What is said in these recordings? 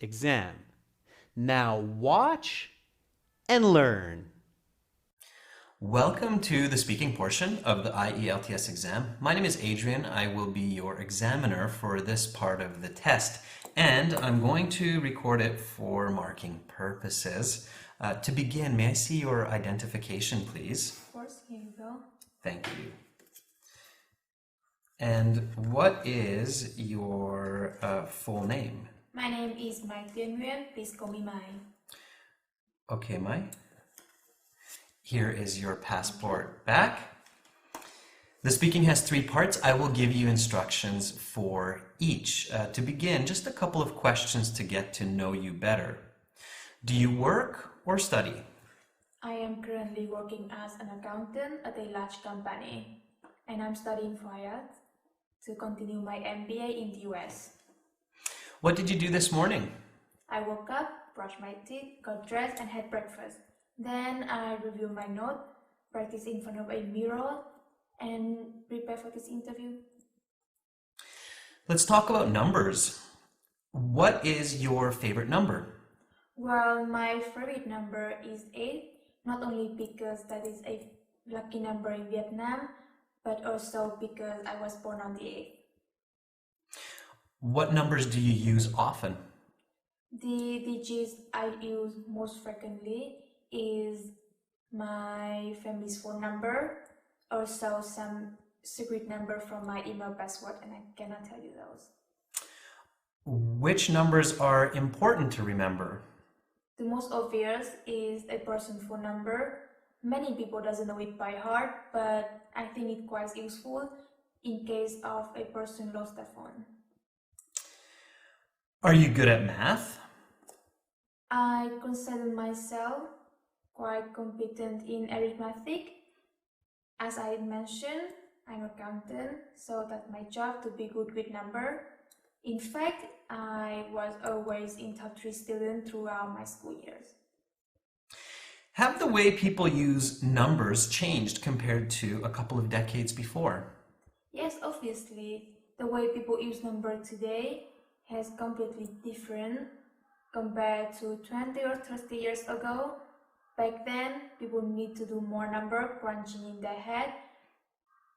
exam. Now watch and learn. Welcome to the speaking portion of the IELTS exam. My name is Adrian. I will be your examiner for this part of the test, and I'm going to record it for marking purposes. To begin, may I see your identification, please? Of course, here you go. Thank you. And what is your full name? My name is Mai Tiên Nguyen. Please call me Mai. Okay, Mai. Here is your passport back. The speaking has 3 parts. I will give you instructions for each. To begin, just a couple of questions to get to know you better. Do you work or study? I am currently working as an accountant at a large company, and I'm studying for IELTS to continue my MBA in the US. What did you do this morning? I woke up, brushed my teeth, got dressed, and had breakfast. Then I reviewed my note, practiced in front of a mirror, and prepared for this interview. Let's talk about numbers. What is your favorite number? Well, my favorite number is 8, not only because that is a lucky number in Vietnam, but also because I was born on the 8th. What numbers do you use often? The digits I use most frequently is my family's phone number, also some secret number from my email password, and I cannot tell you those. Which numbers are important to remember? The most obvious is a person's phone number. Many people doesn't know it by heart, but I think it's quite useful in case of a person lost their phone. Are you good at math? I consider myself quite competent in arithmetic. As I mentioned, I'm an accountant, so that's my job to be good with number. In fact, I was always in top 3 student throughout my school years. Have the way people use numbers changed compared to a couple of decades before? Yes, obviously, the way people use number today has completely different compared to 20 or 30 years ago. Back then, people need to do more number crunching in their head.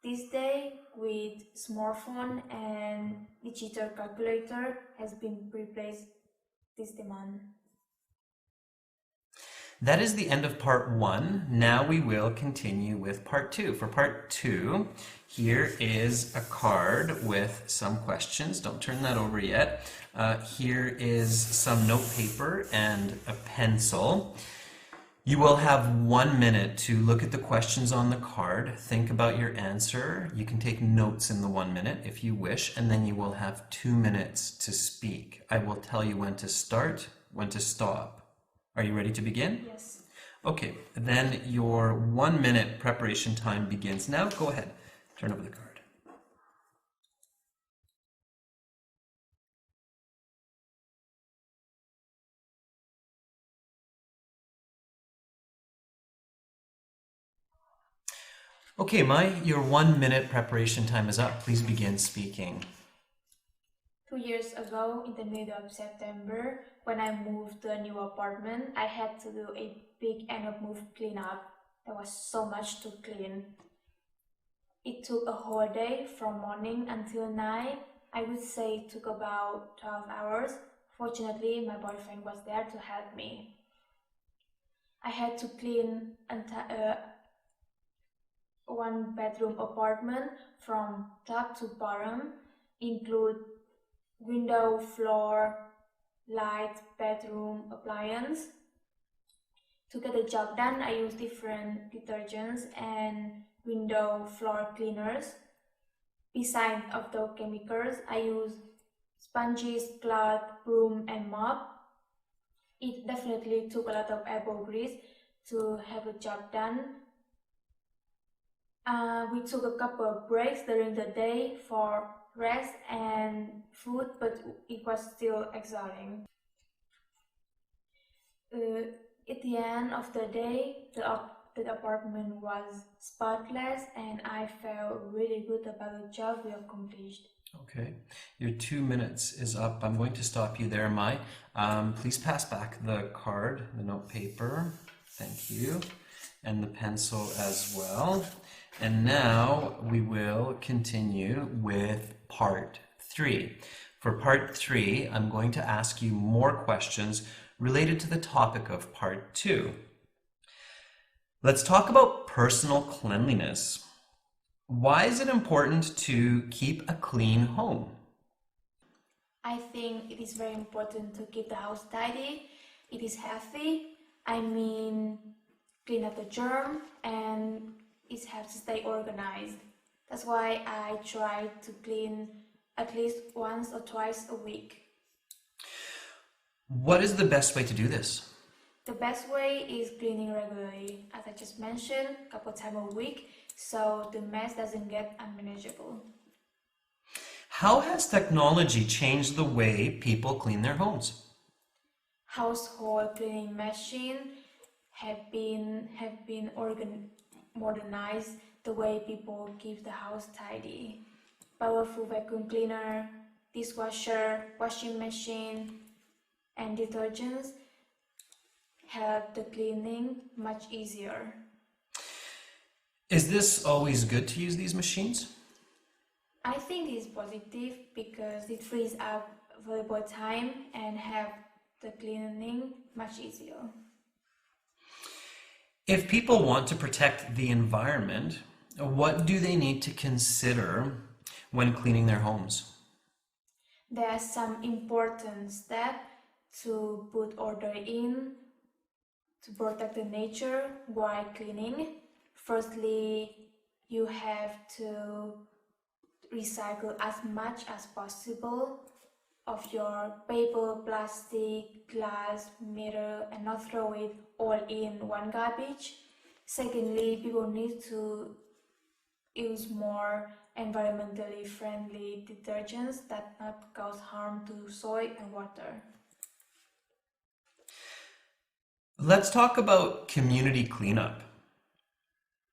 This day, with smartphone and digital calculator has been replaced this demand. That is the end of part 1. Now we will continue with part 2. For part 2, here is a card with some questions. Don't turn that over yet. Here is some note paper and a pencil. You will have 1 minute to look at the questions on the card, think about your answer. You can take notes in the 1 minute if you wish, and then you will have 2 minutes to speak. I will tell you when to start, when to stop. Are you ready to begin? Yes. Okay, then your 1 minute preparation time begins now. Go ahead, turn over the card. Okay, Mai, your 1 minute preparation time is up. Please begin speaking. 2 years ago, in the middle of September, when I moved to a new apartment, I had to do a big end of move cleanup. There was so much to clean. It took a whole day from morning until night. I would say it took about 12 hours. Fortunately, my boyfriend was there to help me. I had to clean one bedroom apartment from top to bottom, include window, floor, light, bedroom, appliance. To get the job done, I use different detergents and window floor cleaners. Besides of those chemicals, I use sponges, cloth, broom, and mop. It definitely took a lot of elbow grease to have the job done. We took a couple of breaks during the day for rest and food, but it was still exhausting. At the end of the day, the apartment was spotless, and I felt really good about the job we accomplished. Okay, your 2 minutes is up. I'm going to stop you there, Mai. Please pass back the card, the note paper. Thank you. And the pencil as well. And now we will continue with part 3. For part 3, I'm going to ask you more questions related to the topic of part 2. Let's talk about personal cleanliness. Why is it important to keep a clean home? I think it is very important to keep the house tidy. It is healthy. I mean, clean up the germ and it helps to stay organized. That's why I try to clean at least once or twice a week. What is the best way to do this? The best way is cleaning regularly, as I just mentioned, a couple times a week, so the mess doesn't get unmanageable. How has technology changed the way people clean their homes? Household cleaning machines have been modernized the way people keep the house tidy. Powerful vacuum cleaner, dishwasher, washing machine, and detergents help the cleaning much easier. Is this always good to use these machines? I think it is positive because it frees up valuable time and help the cleaning much easier. If people want to protect the environment, what do they need to consider when cleaning their homes? There are some important steps to put order in to protect the nature while cleaning. Firstly, you have to recycle as much as possible of your paper, plastic, glass, mirror, and not throw it all in one garbage. Secondly, people need to use more environmentally friendly detergents that not cause harm to soil and water. Let's talk about community cleanup.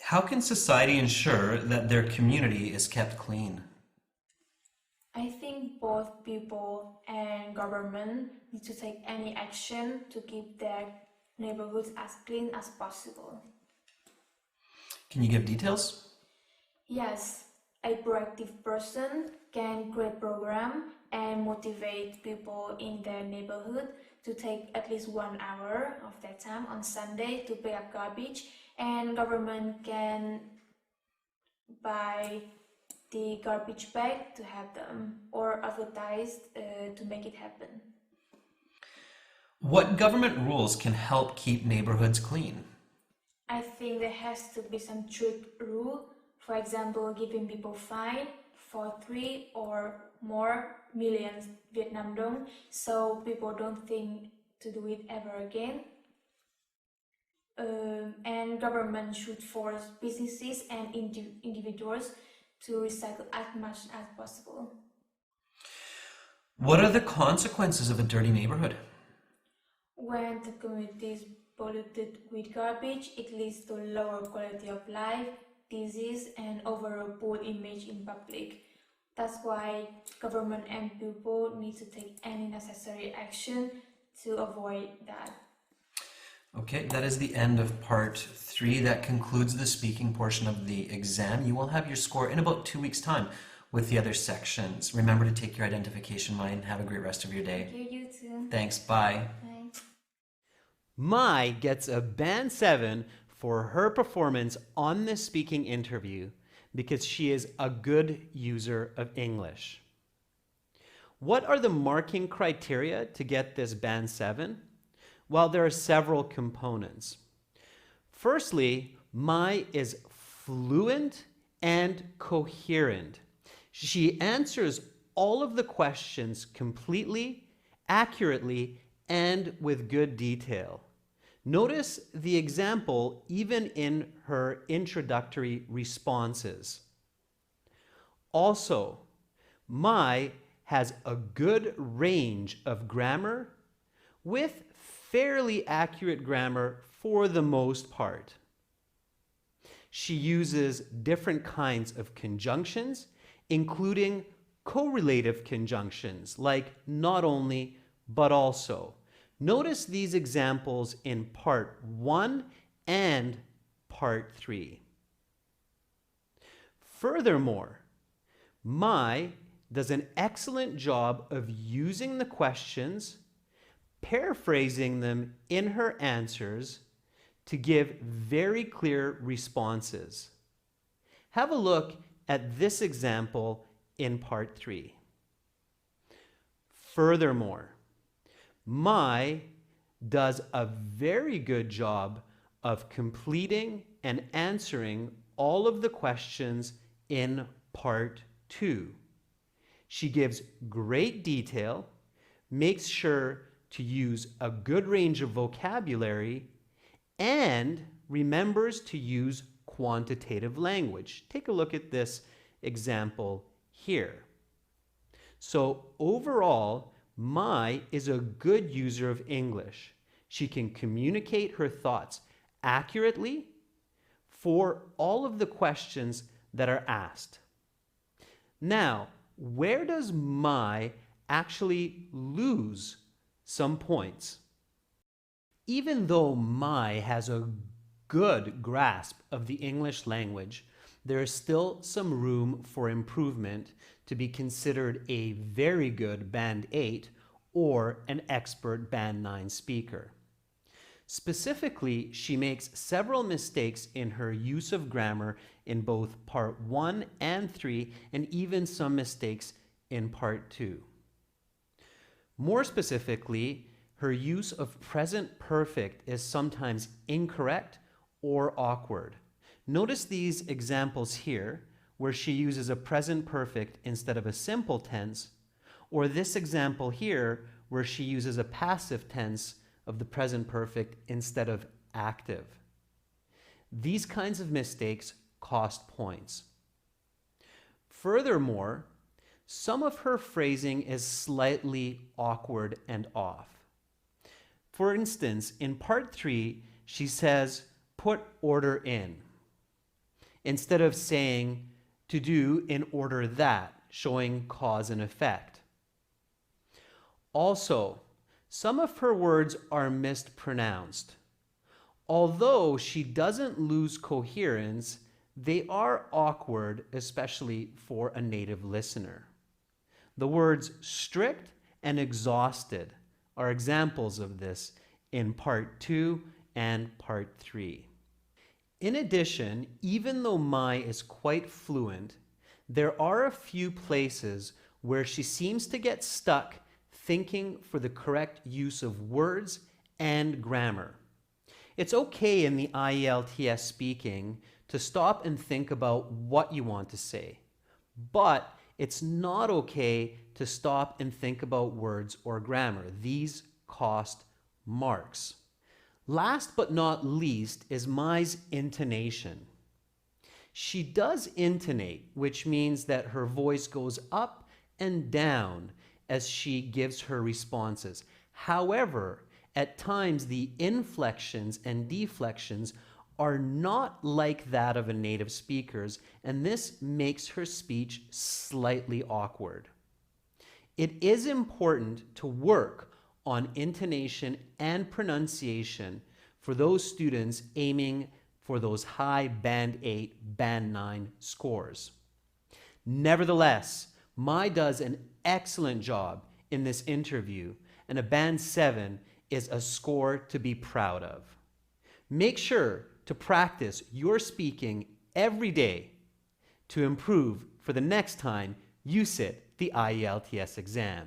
How can society ensure that their community is kept clean? I think both people and government need to take any action to keep their neighborhoods as clean as possible. Can you give details? Yes, a proactive person can create program and motivate people in their neighborhood to take at least 1 hour of their time on Sunday to pick up garbage, and government can buy the garbage bag to help them or advertise to make it happen. What government rules can help keep neighborhoods clean? I think there has to be some strict rule, for example, giving people fine for 3 or more millions Vietnam dong, so people don't think to do it ever again. And government should force businesses and individuals to recycle as much as possible. What are the consequences of a dirty neighborhood? When the community is polluted with garbage, it leads to lower quality of life, disease, and overall poor image in public. That's why government and people need to take any necessary action to avoid that. Okay, that is the end of part 3. That concludes the speaking portion of the exam. You will have your score in about 2 weeks' time with the other sections. Remember to take your identification mine. Have a great rest of your day. Thank you, you too. Thanks, bye. Bye. Mai gets a band 7 for her performance on this speaking interview because she is a good user of English. What are the marking criteria to get this band 7? Well, there are several components. Firstly, Mai is fluent and coherent. She answers all of the questions completely, accurately, and with good detail. Notice the example even in her introductory responses. Also, Mai has a good range of grammar with fairly accurate grammar for the most part. She uses different kinds of conjunctions, including correlative conjunctions like not only, but also. Notice these examples in part 1 and part 3. Furthermore, Mai does an excellent job of using the questions, paraphrasing them in her answers to give very clear responses. Have a look at this example in part 3. Furthermore, Mai does a very good job of completing and answering all of the questions in part 2. She gives great detail, makes sure to use a good range of vocabulary, and remembers to use quantitative language. Take a look at this example here. So overall, Mai is a good user of English. She can communicate her thoughts accurately for all of the questions that are asked. Now, where does Mai actually lose some points? Even though Mai has a good grasp of the English language, there is still some room for improvement to be considered a very good Band 8 or an expert Band 9 speaker. Specifically, she makes several mistakes in her use of grammar in both part 1 and 3, and even some mistakes in part 2. More specifically, her use of present perfect is sometimes incorrect or awkward. Notice these examples here, where she uses a present perfect instead of a simple tense, or this example here, where she uses a passive tense of the present perfect instead of active. These kinds of mistakes cost points. Furthermore, some of her phrasing is slightly awkward and off. For instance, in part 3, she says, "Put order in," instead of saying, "to do in order that," showing cause and effect. Also, some of her words are mispronounced. Although she doesn't lose coherence, they are awkward, especially for a native listener. The words strict and exhausted are examples of this in part 2 and part 3. In addition, even though Mai is quite fluent, there are a few places where she seems to get stuck thinking for the correct use of words and grammar. It's okay in the IELTS speaking to stop and think about what you want to say, but it's not okay to stop and think about words or grammar. These cost marks. Last but not least is Mai's intonation. She does intonate, which means that her voice goes up and down as she gives her responses. However, at times the inflections and deflections are not like that of a native speaker's, and this makes her speech slightly awkward. It is important to work on intonation and pronunciation for those students aiming for those high Band 8, Band 9 scores. Nevertheless, Mai does an excellent job in this interview, and a Band 7 is a score to be proud of. Make sure to practice your speaking every day to improve for the next time you sit the IELTS exam.